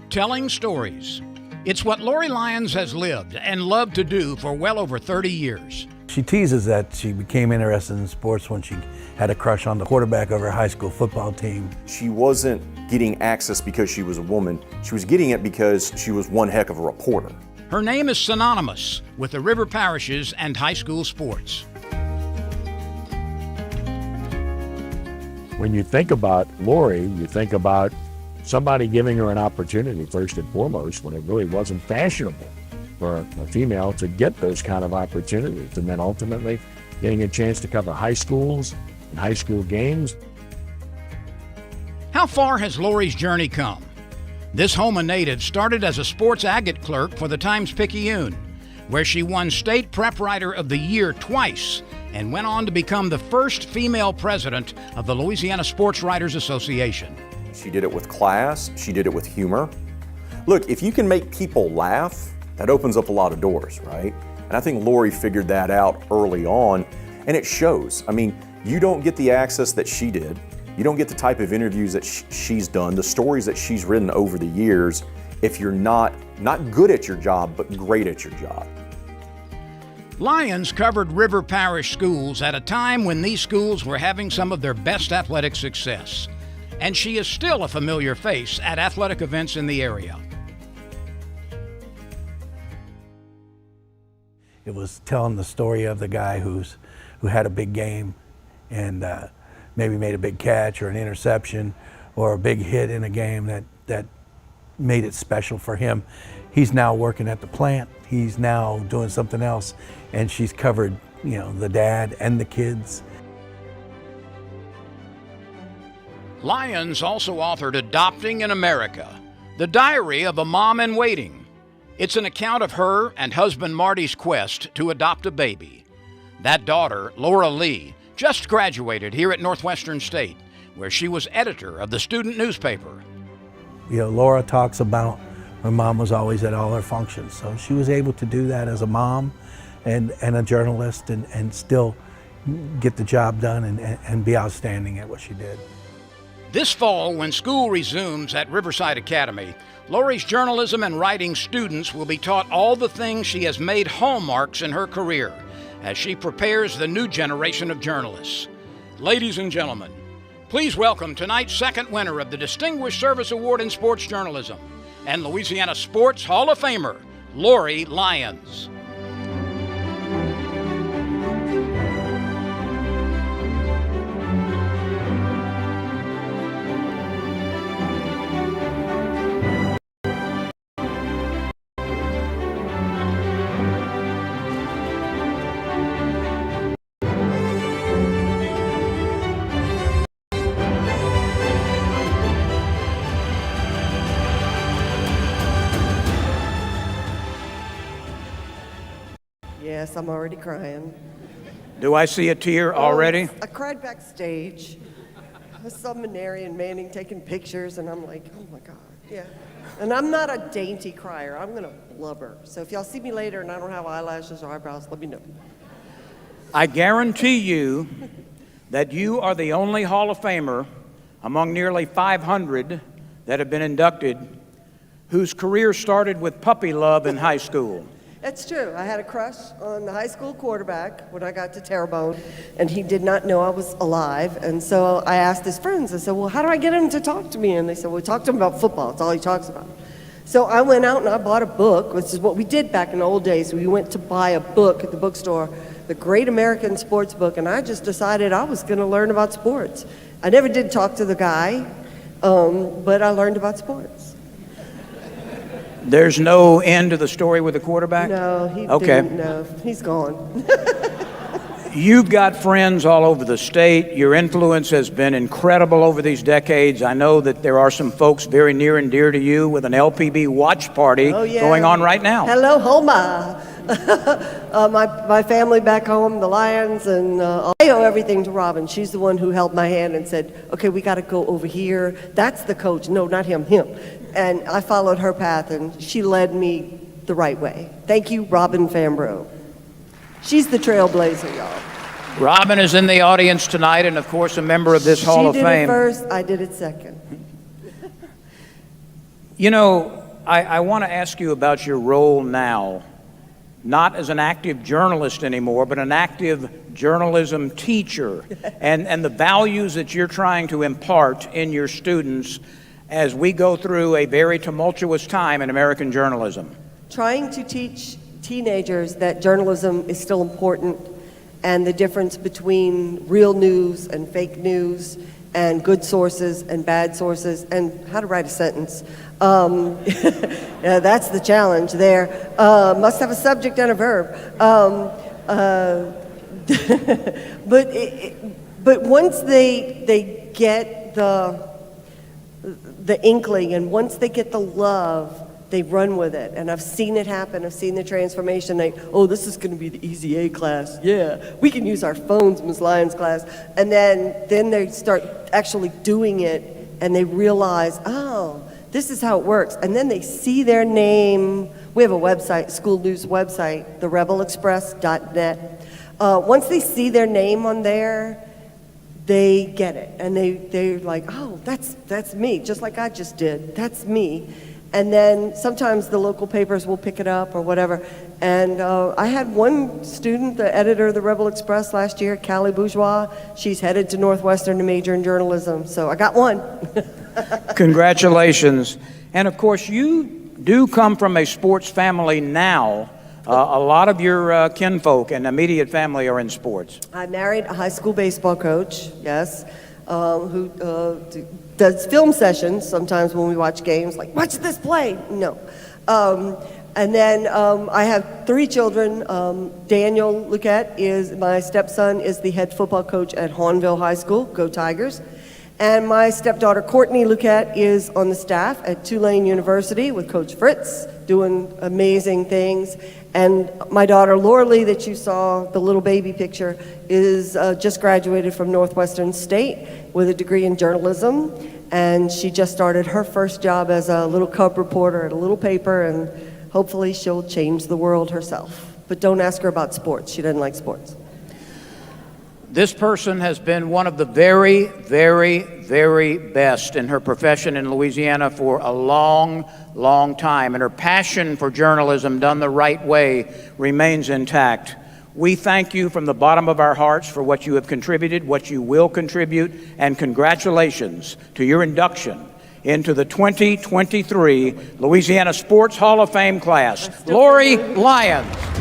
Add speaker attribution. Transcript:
Speaker 1: Telling stories. It's what Lori Lyons has lived and loved to do for well over 30 years.
Speaker 2: She teases that she became interested in sports when she had a crush on the quarterback of her high school football team.
Speaker 3: She wasn't getting access because she was a woman. She was getting it because she was one heck of a reporter.
Speaker 1: Her name is synonymous with the River Parishes and high school sports.
Speaker 4: When you think about Lori, you think about somebody giving her an opportunity first and foremost when it really wasn't fashionable for a female to get those kind of opportunities, and then ultimately getting a chance to cover high schools and high school games.
Speaker 1: How far has Lori's journey come? This Houma native started as a sports agate clerk for the Times-Picayune, where she won State Prep Writer of the Year twice and went on to become the first female president of the Louisiana Sportswriters Association.
Speaker 3: She did it with class, she did it with humor. Look, if you can make people laugh, that opens up a lot of doors, right? And I think Lori figured that out early on, and it shows. I mean, you don't get the access that she did. You don't get the type of interviews that she's done, the stories that she's written over the years, if you're not good at your job, but great at your job.
Speaker 1: Lyons covered River Parish schools at a time when these schools were having some of their best athletic success. And she is still a familiar face at athletic events in the area.
Speaker 2: It was telling the story of the guy who had a big game and maybe made a big catch or an interception or a big hit in a game that made it special for him. He's now working at the plant. He's now doing something else, and she's covered, the dad and the kids.
Speaker 1: Lyons also authored Adopting in America, the diary of a mom in waiting. It's an account of her and husband Marty's quest to adopt a baby. That daughter, Laura Lee, just graduated here at Northwestern State, where she was editor of the student newspaper.
Speaker 2: Laura talks about her mom was always at all her functions, so she was able to do that as a mom and a journalist and still get the job done and be outstanding at what she did.
Speaker 1: This fall, when school resumes at Riverside Academy, Lori's journalism and writing students will be taught all the things she has made hallmarks in her career as she prepares the new generation of journalists. Ladies and gentlemen, please welcome tonight's second winner of the Distinguished Service Award in Sports Journalism and Louisiana Sports Hall of Famer, Lori Lyons.
Speaker 5: Yes, I'm already crying.
Speaker 6: Do I see a tear already?
Speaker 5: I cried backstage. I saw Maneri and Manning taking pictures, and I'm like, oh my God, yeah. And I'm not a dainty crier. I'm gonna blubber. So if y'all see me later and I don't have eyelashes or eyebrows, let me know.
Speaker 6: I guarantee you that you are the only Hall of Famer among nearly 500 that have been inducted whose career started with puppy love in high school.
Speaker 5: That's true. I had a crush on the high school quarterback when I got to Terrebonne, and he did not know I was alive. And so I asked his friends, I said, well, how do I get him to talk to me? And they said, well, talk to him about football. That's all he talks about. So I went out and I bought a book, which is what we did back in the old days. We went to buy a book at the bookstore, the Great American Sports Book, and I just decided I was going to learn about sports. I never did talk to the guy, but I learned about sports.
Speaker 6: There's no end to the story with the quarterback?
Speaker 5: No, he didn't. No, he's gone.
Speaker 6: You've got friends all over the state. Your influence has been incredible over these decades. I know that there are some folks very near and dear to you with an LPB watch party going on right now.
Speaker 5: Hello, Houma. My family back home, the Lyons, and I owe everything to Robin. She's the one who held my hand and said, okay, we got to go over here. That's the coach. No, not him, him. And I followed her path, and she led me the right way. Thank you, Robin Fambro. She's the trailblazer, y'all.
Speaker 6: Robin is in the audience tonight, and of course a member of this Hall of Fame.
Speaker 5: She did it first, I did it second.
Speaker 6: You know, I want to ask you about your role now, not as an active journalist anymore, but an active journalism teacher, and the values that you're trying to impart in your students as we go through a very tumultuous time in American journalism.
Speaker 5: Trying to teach teenagers that journalism is still important and the difference between real news and fake news and good sources and bad sources and how to write a sentence. Yeah, that's the challenge there. Must have a subject and a verb. But once they get the inkling and once they get the love, they run with it. And I've seen it happen. I've seen the transformation. Oh, this is going to be the easy A class. Yeah, we can use our phones, Ms. Lyons' class. And then they start actually doing it and they realize, oh, this is how it works. And then they see their name. We have a website, school news website, therebelexpress.net. Once they see their name on there, they get it. And they're like, oh, that's me, just like I just did. That's me. And then sometimes the local papers will pick it up or whatever. And I had one student, the editor of the Rebel Express last year, Callie Bourgeois. She's headed to Northwestern to major in journalism. So I got one.
Speaker 6: Congratulations. And of course, you do come from a sports family now. A lot of your kinfolk and immediate family are in sports.
Speaker 5: I married a high school baseball coach, yes, who does film sessions sometimes when we watch games, like, watch this play. No. And then I have 3 children. Daniel Luquette my stepson, is the head football coach at Hawnville High School. Go Tigers. And my stepdaughter, Courtney Luquette, is on the staff at Tulane University with Coach Fritz, doing amazing things. And my daughter, Laura Lee, that you saw, the little baby picture, is just graduated from Northwestern State with a degree in journalism. And she just started her first job as a little cub reporter at a little paper, and hopefully she'll change the world herself. But don't ask her about sports. She doesn't like sports.
Speaker 6: This person has been one of the very, very, very best in her profession in Louisiana for a long, long time, and her passion for journalism done the right way remains intact. We thank you from the bottom of our hearts for what you have contributed, what you will contribute, and congratulations to your induction into the 2023 Louisiana Sports Hall of Fame class. Lori Lyons.